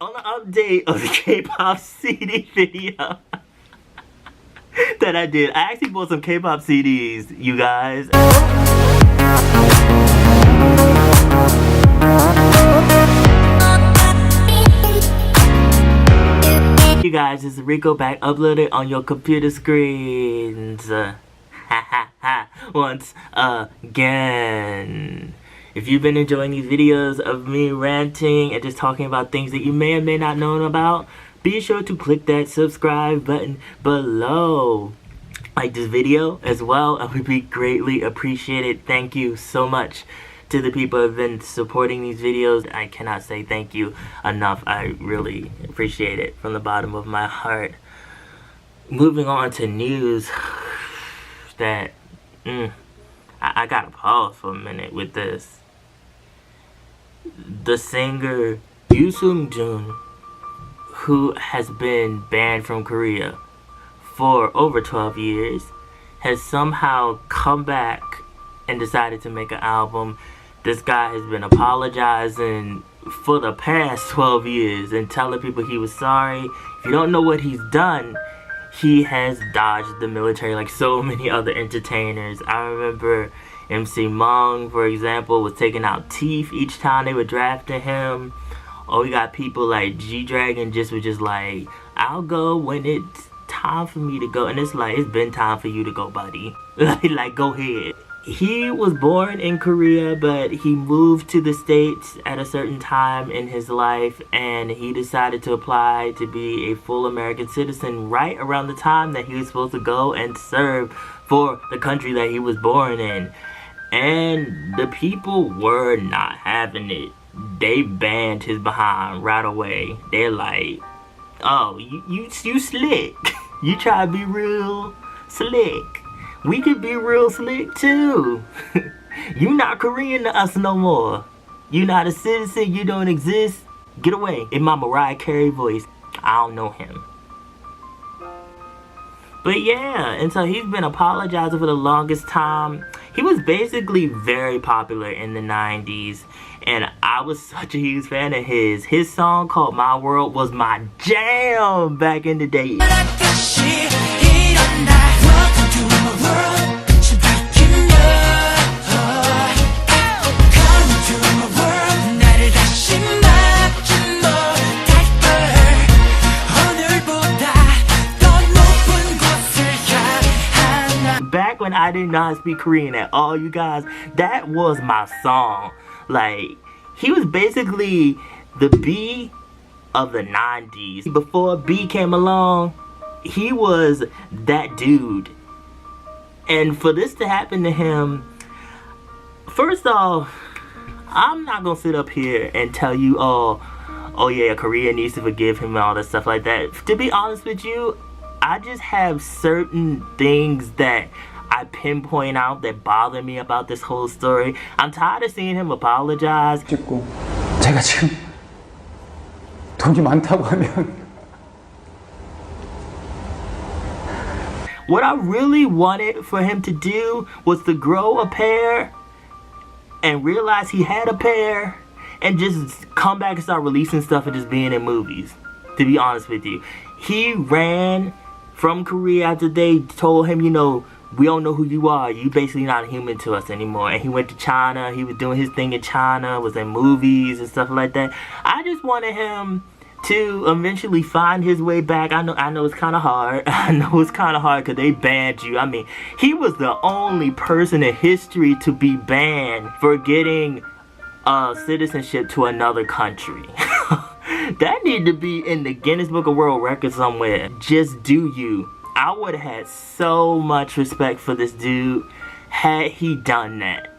On the update of the K-pop CD video that I did, I actually bought some K-pop CDs, you guys. You guys, it's Rico back uploaded on your computer screens. Once again. If you've been enjoying these videos of me ranting and just talking about things that you may or may not know about, be sure to click that subscribe button below. Like this video as well, I would be greatly appreciated. Thank you so much to the people who have been supporting these videos. I cannot say thank you enough. I really appreciate it from the bottom of my heart. Moving on to news that I gotta pause for a minute with this. The singer Yoo Seung Joon, who has been banned from Korea for over 12 years, has somehow come back and decided to make an album. This guy has been apologizing for the past 12 years and telling people he was sorry. If you don't know what he's done, he has dodged the military like so many other entertainers. I remember MC Mong, for example, was taking out teeth each time they were drafting him. Or we got people like G-Dragon was just like, I'll go when it's time for me to go. And it's like, it's been time for you to go, buddy. like, go ahead. He was born in Korea, but he moved to the States at a certain time in his life, and he decided to apply to be a full American citizen right around the time that he was supposed to go and serve for the country that he was born in. And the people were not having it. They banned his behind right away. They're like, oh, you slick. You try to be real slick. We could be real slick too. You not Korean to us no more. You not a citizen. You don't exist. Get away. In my Mariah Carey voice, I don't know him. But yeah, and so he's been apologizing for the longest time. He was basically very popular in the 90s, and I was such a huge fan of his. His song called My World was my jam back in the day. Back when I did not speak Korean at all, you guys, that was my song. Like, he was basically the B of the 90s. Before B came along, he was that dude. And for this to happen to him, first off, I'm not gonna sit up here and tell you, oh yeah, Korea needs to forgive him and all that stuff like that. To be honest with you, I just have certain things that I pinpoint out that bother me about this whole story. I'm tired of seeing him apologize. 제가 지금 돈이 많다고 하면 What I really wanted for him to do was to grow a pair and realize he had a pair and just come back and start releasing stuff and just being in movies. To be honest with you, he ran from Korea after they told him, you know, we don't know who you are. You basically not human to us anymore. And he went to China. He was doing his thing in China, was in movies and stuff like that. I just wanted him to eventually find his way back. I know it's kind of hard. I know it's kind of hard because they banned you. I mean, he was the only person in history to be banned for getting citizenship to another country. That need to be in the Guinness Book of World Records somewhere. Just do you. I would have had so much respect for this dude had he done that.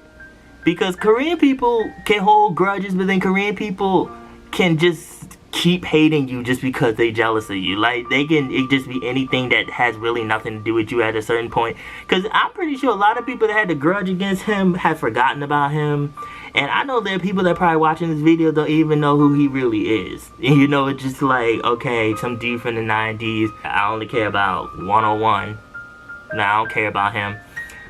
Because Korean people can hold grudges, but then Korean people can just keep hating you just because they jealous of you. Like, it just be anything that has really nothing to do with you at a certain point. Because I'm pretty sure a lot of people that had a grudge against him have forgotten about him. And I know there are people that probably watching this video don't even know who he really is. You know, it's just like, okay, some dude from the 90s. I only care about 101. No, I don't care about him.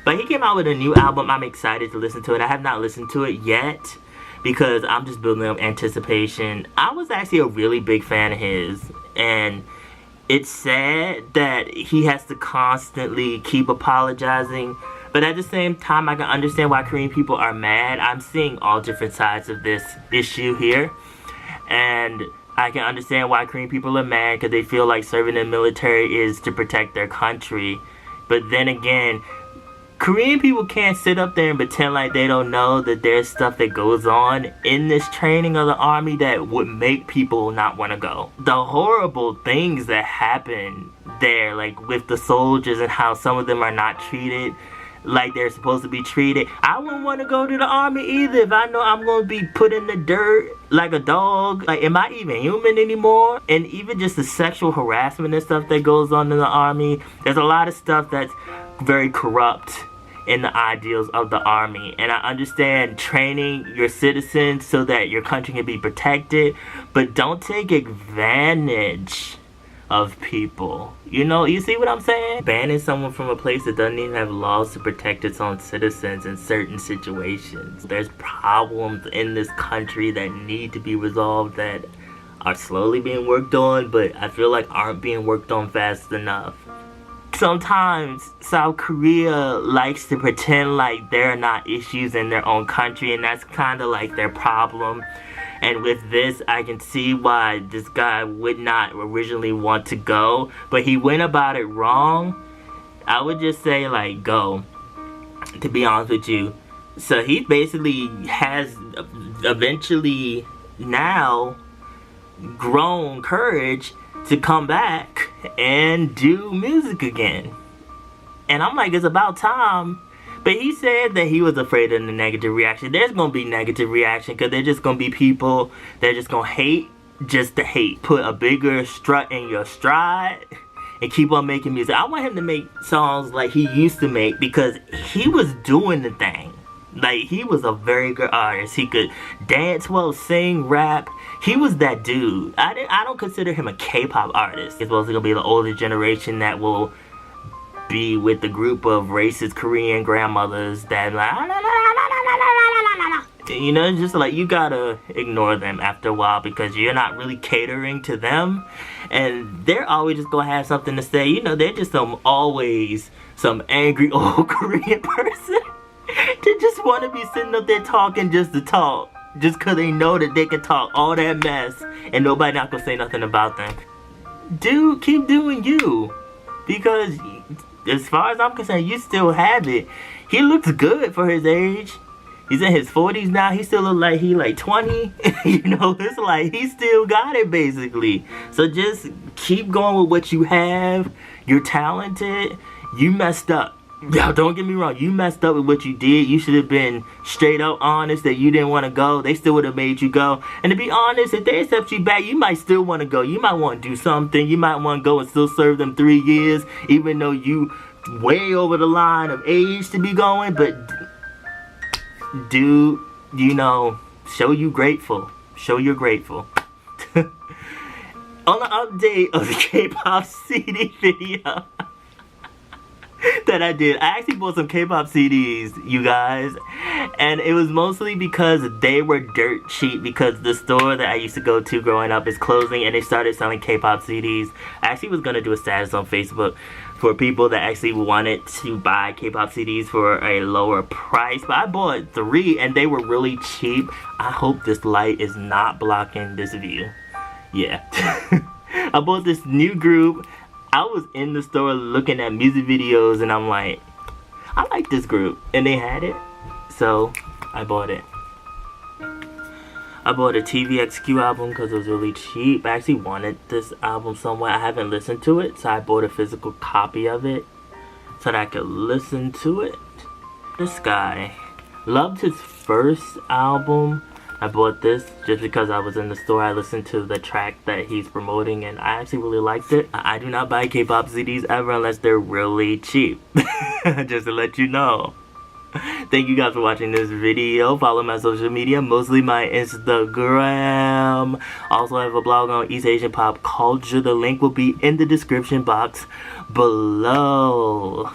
But he came out with a new album. I'm excited to listen to it. I have not listened to it yet. because I'm just building up anticipation. I was actually a really big fan of his, and it's sad that he has to constantly keep apologizing, but at the same time, I can understand why Korean people are mad. I'm seeing all different sides of this issue here, and I can understand why Korean people are mad because they feel like serving in the military is to protect their country. But then again, Korean people can't sit up there and pretend like they don't know that there's stuff that goes on in this training of the army that would make people not want to go. The horrible things that happen there, like with the soldiers and how some of them are not treated like they're supposed to be treated. I wouldn't want to go to the army either if I know I'm going to be put in the dirt like a dog. Like, am I even human anymore? And even just the sexual harassment and stuff that goes on in the army, there's a lot of stuff that's very corrupt in the ideals of the army. And I understand training your citizens so that your country can be protected, but don't take advantage of people. You know, you see what I'm saying? Banning someone from a place that doesn't even have laws to protect its own citizens in certain situations. There's problems in this country that need to be resolved that are slowly being worked on, but I feel like aren't being worked on fast enough. Sometimes South Korea likes to pretend like there are not issues in their own country, and that's kind of like their problem. And with this, I can see why this guy would not originally want to go, but he went about it wrong. I would just say, like, go, to be honest with you. So he basically has eventually now grown courage to come back and do music again. And I'm like, it's about time. But he said that he was afraid of the negative reaction. There's going to be negative reaction because there's just going to be people that are just going to hate just to hate. Put a bigger strut in your stride and keep on making music. I want him to make songs like he used to make because he was doing the thing. Like, he was a very good artist. He could dance well, sing, rap. He was that dude. I don't consider him a K-pop artist. It's supposed to be the older generation that will be with the group of racist Korean grandmothers that like, you know, just like, you gotta ignore them after a while because you're not really catering to them, and they're always just gonna have something to say. You know, they're just always some angry old Korean person to just want to be sitting up there talking just to talk, just because they know that they can talk all that mess and nobody not gonna say nothing about them. Dude, keep doing you, because as far as I'm concerned, you still have it. He looks good for his age. He's in his 40s now. He still look like he like 20. You know, it's like he still got it basically. So just keep going with what you have. You're talented. You messed up. Yo, don't get me wrong. You messed up with what you did. You should have been straight up honest that you didn't want to go. They still would have made you go. And to be honest, if they accept you back, you might still want to go. You might want to do something. You might want to go and still serve them 3 years, even though you way over the line of age to be going. But dude, you know, show you grateful. Show you're grateful. On the update of the K-pop CD video that I did, I actually bought some K-pop CDs, you guys, and it was mostly because they were dirt cheap, because the store that I used to go to growing up is closing and they started selling K-pop CDs. I actually was gonna do a status on Facebook for people that actually wanted to buy K-pop CDs for a lower price, but I bought 3 and they were really cheap. I hope this light is not blocking this view. Yeah. I bought this new group. I was in the store looking at music videos and I'm like, I like this group, and they had it, so I bought it. I bought a TVXQ album because it was really cheap. I actually wanted this album somewhere. I haven't listened to it, so I bought a physical copy of it so that I could listen to it. This guy, loved his first album. I bought this just because I was in the store. I listened to the track that he's promoting and I actually really liked it. I do not buy K-pop CDs ever unless they're really cheap. Just to let you know. Thank you guys for watching this video. Follow my social media, mostly my Instagram. Also, I have a blog on East Asian pop culture. The link will be in the description box below.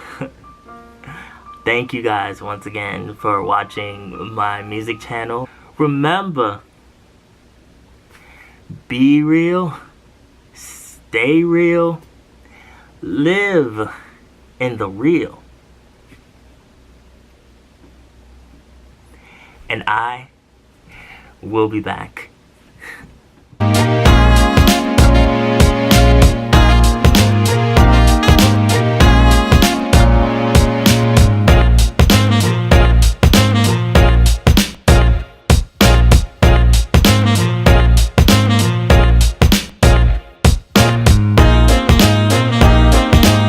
Thank you guys once again for watching my music channel. Remember, be real, stay real, live in the real. And I will be back.